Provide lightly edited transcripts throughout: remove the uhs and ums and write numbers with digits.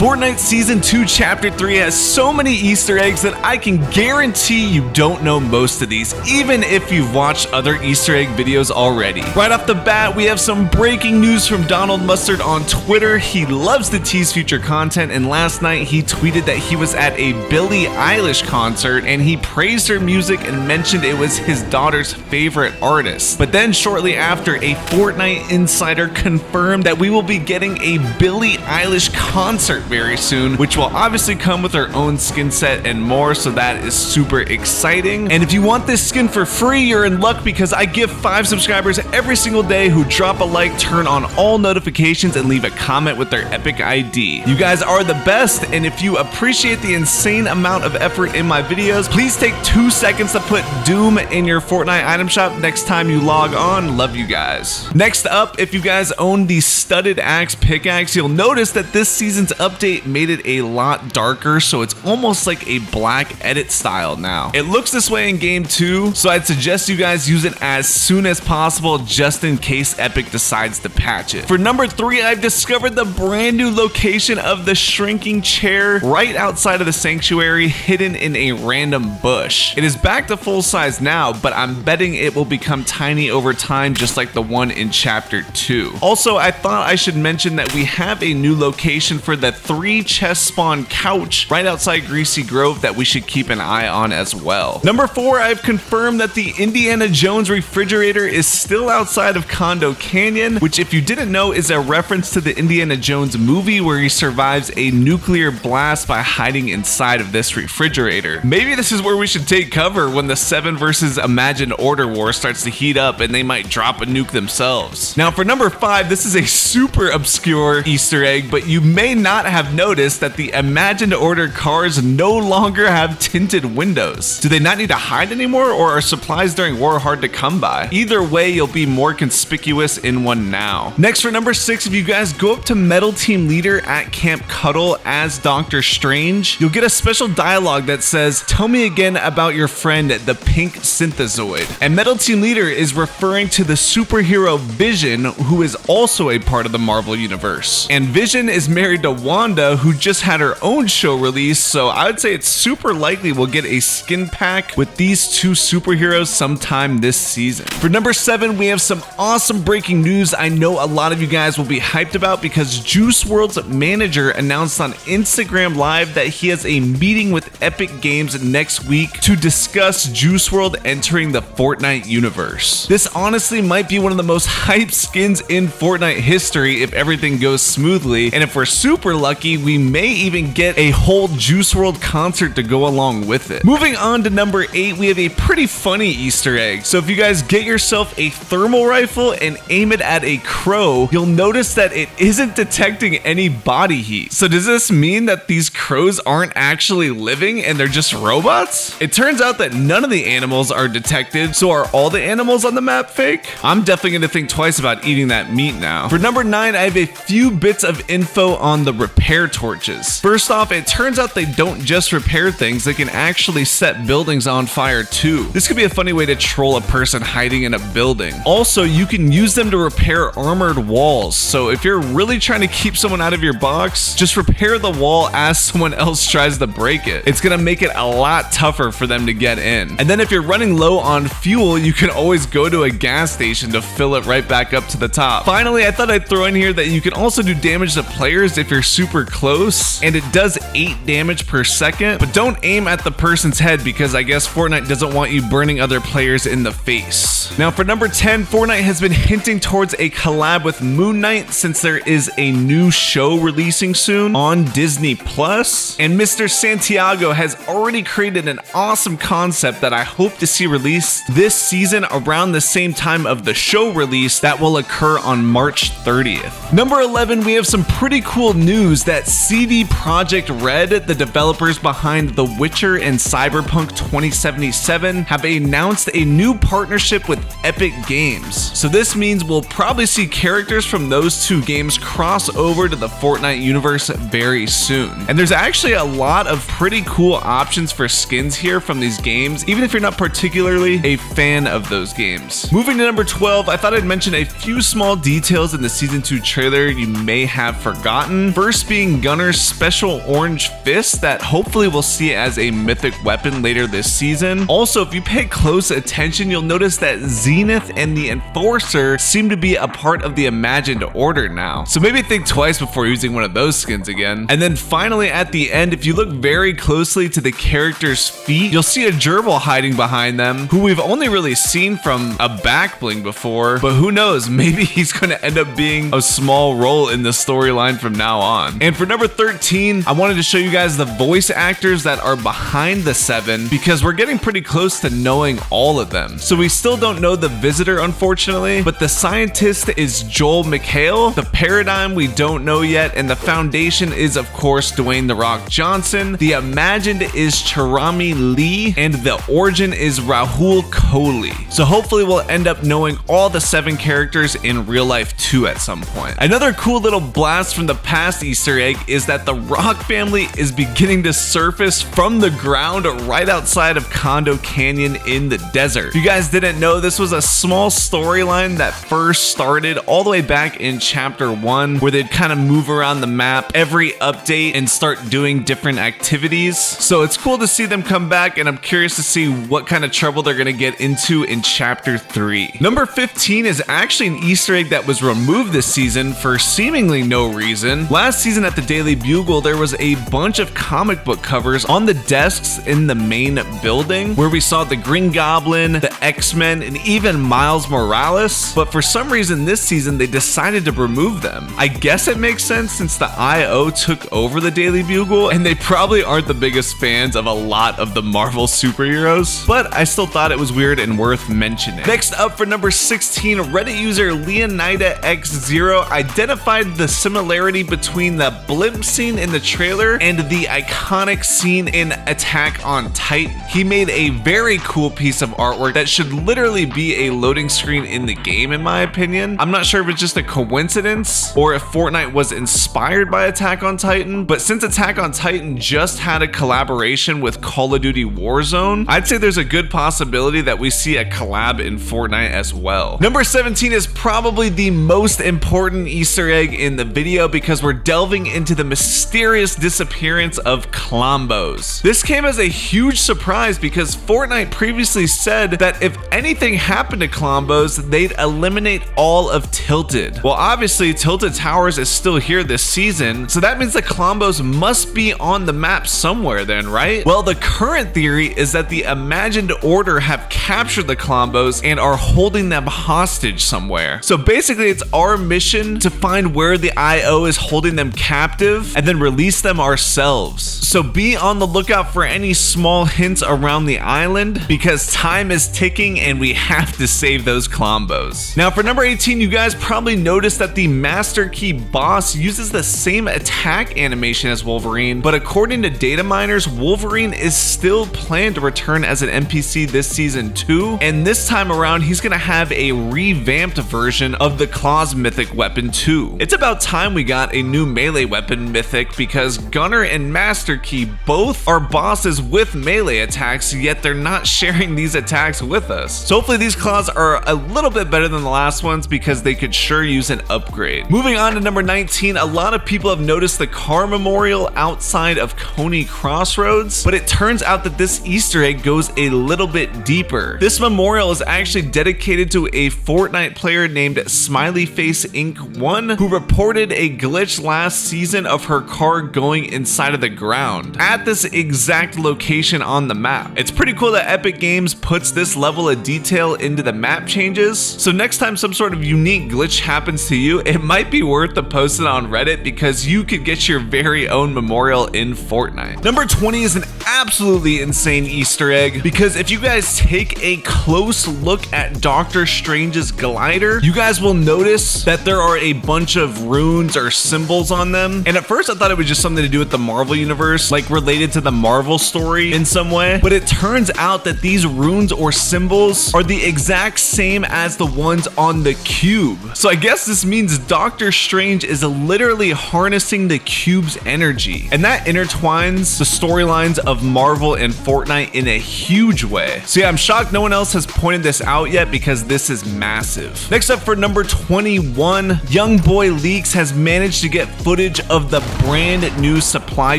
Fortnite Season 2 Chapter 3 has so many Easter eggs that I can guarantee you don't know most of these, even if you've watched other Easter egg videos already. Right off the bat, we have some breaking news from Donald Mustard on Twitter. He loves to tease future content, and last night he tweeted that he was at a Billie Eilish concert and he praised her music and mentioned it was his daughter's favorite artist. But then shortly after, a Fortnite insider confirmed that we will be getting a Billie Eilish concert very soon, which will obviously come with her own skin set and more, so that is super exciting. And if you want this skin for free, you're in luck because I give 5 subscribers every single day who drop a like, turn on all notifications, and leave a comment with their epic ID. You guys are the best, and if you appreciate the insane amount of effort in my videos, please take 2 seconds to put Doom in your Fortnite item shop next time you log on. Love you guys. Next up, if you guys own the studded axe pickaxe, you'll notice that this season's update made it a lot darker, so it's almost like a black edit style now. It looks this way in game 2, so I'd suggest you guys use it as soon as possible just in case Epic decides to patch it. For number 3, I've discovered the brand new location of the shrinking chair right outside of the sanctuary, hidden in a random bush. It is back to full size now, but I'm betting it will become tiny over time, just like the one in Chapter 2. Also, I thought I should mention that we have a new location for the 3 chest spawn couch right outside Greasy Grove that we should keep an eye on as well. Number 4, I've confirmed that the Indiana Jones refrigerator is still outside of Condo Canyon, which, if you didn't know, is a reference to the Indiana Jones movie where he survives a nuclear blast by hiding inside of this refrigerator. Maybe this is where we should take cover when the 7 versus Imagined Order war starts to heat up and they might drop a nuke themselves. Now for number 5, this is a super obscure Easter egg, but you may not have noticed that the Imagined Order cars no longer have tinted windows. Do they not need to hide anymore, or are supplies during war hard to come by? Either way, you'll be more conspicuous in one now. Next, for number 6, if you guys go up to Metal Team Leader at Camp Cuddle as Doctor Strange, you'll get a special dialogue that says, "Tell me again about your friend, the pink synthezoid." And Metal Team Leader is referring to the superhero Vision, who is also a part of the Marvel Universe. And Vision is married to Wanda, who just had her own show release, so I would say it's super likely we'll get a skin pack with these 2 superheroes sometime this season. For number 7, we have some awesome breaking news I know a lot of you guys will be hyped about, because Juice WRLD's manager announced on Instagram Live that he has a meeting with Epic Games next week to discuss Juice WRLD entering the Fortnite universe. This honestly might be one of the most hyped skins in Fortnite history if everything goes smoothly, and if we're super lucky, we may even get a whole Juice WRLD concert to go along with it. Moving on to number 8, we have a pretty funny Easter egg. So if you guys get yourself a thermal rifle and aim it at a crow, you'll notice that it isn't detecting any body heat. So does this mean that these crows aren't actually living and they're just robots? It turns out that none of the animals are detected, so are all the animals on the map fake? I'm definitely gonna think twice about eating that meat now. For number 9, I have a few bits of info on the repair torches. First off, it turns out they don't just repair things, they can actually set buildings on fire too. This could be a funny way to troll a person hiding in a building. Also, you can use them to repair armored walls, so if you're really trying to keep someone out of your box, just repair the wall as someone else tries to break it. It's gonna make it a lot tougher for them to get in. And then if you're running low on fuel, you can always go to a gas station to fill it right back up to the top. Finally, I thought I'd throw in here that you can also do damage to players if you're super close, and it does 8 damage per second, but don't aim at the person's head because I guess Fortnite doesn't want you burning other players in the face. Now for number 10, Fortnite has been hinting towards a collab with Moon Knight since there is a new show releasing soon on Disney Plus, and Mr. Santiago has already created an awesome concept that I hope to see released this season around the same time of the show release that will occur on March 30th. Number 11, we have some pretty cool news that CD Projekt Red, the developers behind The Witcher and Cyberpunk 2077, have announced a new partnership with Epic Games. So this means we'll probably see characters from those 2 games cross over to the Fortnite universe very soon. And there's actually a lot of pretty cool options for skins here from these games, even if you're not particularly a fan of those games. Moving to number 12, I thought I'd mention a few small details in the Season 2 trailer you may have forgotten. First being Gunner's special orange fist that hopefully we'll see as a mythic weapon later this season. Also, if you pay close attention, you'll notice that Zenith and the Enforcer seem to be a part of the Imagined Order now. So maybe think twice before using one of those skins again. And then finally at the end, if you look very closely to the character's feet, you'll see a gerbil hiding behind them, who we've only really seen from a back bling before, but who knows, maybe he's going to end up being a small role in the storyline from now on. And for number 13, I wanted to show you guys the voice actors that are behind the 7, because we're getting pretty close to knowing all of them. So we still don't know the Visitor, unfortunately, but the Scientist is Joel McHale, the Paradigm we don't know yet, and the Foundation is of course Dwayne "The Rock" Johnson, the Imagined is Charami Lee, and the Origin is Rahul Kohli. So hopefully we'll end up knowing all the 7 characters in real life too at some point. Another cool little blast from the past Easter egg is that the Rock family is beginning to surface from the ground right outside of Condo Canyon in the desert. If you guys didn't know, this was a small storyline that first started all the way back in chapter 1, where they'd kind of move around the map every update and start doing different activities. So it's cool to see them come back, and I'm curious to see what kind of trouble they're going to get into in chapter 3. Number 15 is actually an Easter egg that was removed this season for seemingly no reason. Last season at the Daily Bugle, there was a bunch of comic book covers on the desks in the main building where we saw the Green Goblin, the X-Men, and even Miles Morales, but for some reason this season they decided to remove them. I guess it makes sense since the IO took over the Daily Bugle and they probably aren't the biggest fans of a lot of the Marvel superheroes, but I still thought it was weird and worth mentioning. Next up for number 16, Reddit user Leonida X0 identified the similarity between the blimp scene in the trailer and the iconic scene in Attack on Titan. He made a very cool piece of artwork that should literally be a loading screen in the game, in my opinion. I'm not sure if it's just a coincidence or if Fortnite was inspired by Attack on Titan, but since Attack on Titan just had a collaboration with Call of Duty Warzone, I'd say there's a good possibility that we see a collab in Fortnite as well. Number 17 is probably the most important Easter egg in the video because we're delving into the mysterious disappearance of KLOMBOs. This came as a huge surprise because Fortnite previously said that if anything happened to KLOMBOs, they'd eliminate all of Tilted. Well, obviously Tilted Towers is still here this season, so that means the KLOMBOs must be on the map somewhere then, right? Well, the current theory is that the Imagined Order have captured the KLOMBOs and are holding them hostage somewhere. So basically it's our mission to find where the IO is holding them captive and then release them ourselves. So be on the lookout for any small hints around the island because time is ticking and we have to save those KLOMBOs. Now for number 18, you guys probably noticed that the Master Key boss uses the same attack animation as Wolverine, but according to data miners, Wolverine is still planned to return as an NPC this season too, and this time around he's gonna have a revamped version of the Claws mythic weapon too. It's about time we got a new melee weapon mythic because Gunner and Master Key both are bosses with melee attacks, yet they're not sharing these attacks with us. So hopefully these claws are a little bit better than the last ones because they could sure use an upgrade. Moving on to number 19, a lot of people have noticed the car memorial outside of Coney Crossroads, but it turns out that this Easter egg goes a little bit deeper. This memorial is actually dedicated to a Fortnite player named Smiley Face Inc. 1 who reported a glitch last season of her car going inside of the ground at this exact location on the map. It's pretty cool that Epic Games puts this level of detail into the map changes, so next time some sort of unique glitch happens to you, it might be worth to post it on Reddit because you could get your very own memorial in Fortnite. Number 20 is an absolutely insane Easter egg because if you guys take a close look at Doctor Strange's glider, you guys will notice that there are a bunch of runes or symbols on them, and at first I thought it was just something to do with the Marvel universe, like related to the Marvel story in some way, but it turns out that these runes or symbols are the exact same as the ones on the cube. So I guess this means Doctor Strange is literally harnessing the cube's energy, and that intertwines the storylines of Marvel and Fortnite in a huge way. So yeah, I'm shocked no one else has pointed this out yet because this is massive. Next up for number 21, Young Boy Leaks has managed to get footage footage of the brand new supply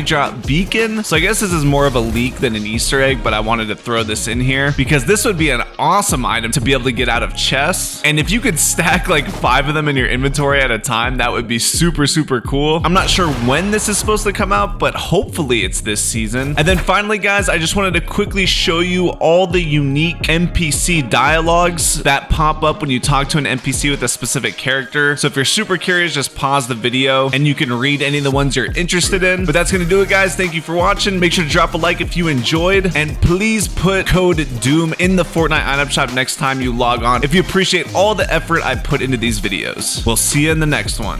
drop beacon. So I guess this is more of a leak than an Easter egg, but I wanted to throw this in here because this would be an awesome item to be able to get out of chests. And if you could stack like 5 of them in your inventory at a time, that would be super, super cool. I'm not sure when this is supposed to come out, but hopefully it's this season. And then finally, guys, I just wanted to quickly show you all the unique NPC dialogues that pop up when you talk to an NPC with a specific character. So if you're super curious, just pause the video and you can read any of the ones you're interested in. But that's gonna do it, guys. Thank you for watching. Make sure to drop a like if you enjoyed, and please put code DOOM in the Fortnite item shop next time you log on if you appreciate all the effort I put into these videos. We'll see you in the next one.